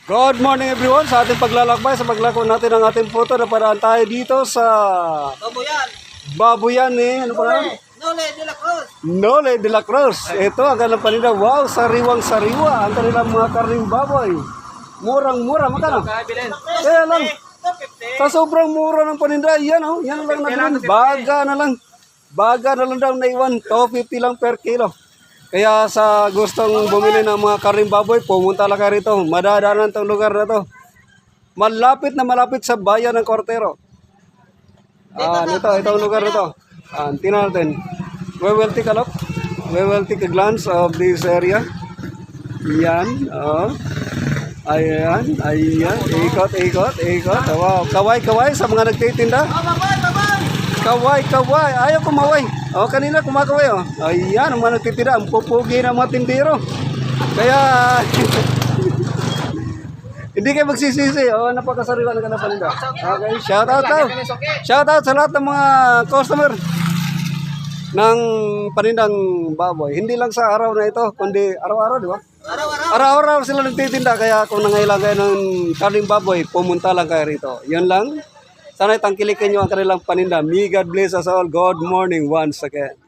Good morning everyone sa ating paglalakbay, sa paglako natin ang ating photo na paraan tayo dito sa Babuyan ano pala? Nole de la Cruz. Nole de la Cruz. Ito ang kanilang paninda. Wow, sariwang sariwa ang kanilang mga karning baboy. Murang-mura, magkano? Kaya lang, sa sobrang mura ng paninda, yan lang natin. Baga na lang daw naiwan, 250 lang per kilo. Kaya sa gustong bumili ng mga karning baboy, pumunta lang kayo rito. Madadaanan tong lugar na to. Malapit na malapit sa bayan ng Cortero. Itong lugar na to. Tingnan natin. We will take a look. We will take a glance of this area. Yan. Ayan. Ikot. Wow. Kaway sa mga nagtitinda. Kaway. Ayaw kumaway. Kanina kumakaway. Ayan, ang mga nagtitinda. Ang pupugi ng mga tindero. Kaya, hindi kayo magsisisi. Napakasariwa na ka na paninda. Okay, shout out sa lahat ng mga customer ng panindang baboy. Hindi lang sa araw na ito, kundi araw-araw, di ba? Araw-araw sila nagtitinda. Kaya kung nangailangan kayo ng karning baboy, pumunta lang kayo rito. Yun lang. Sana tangkilikin nyo ang kanilang paninda. May God bless us all. Good morning once again.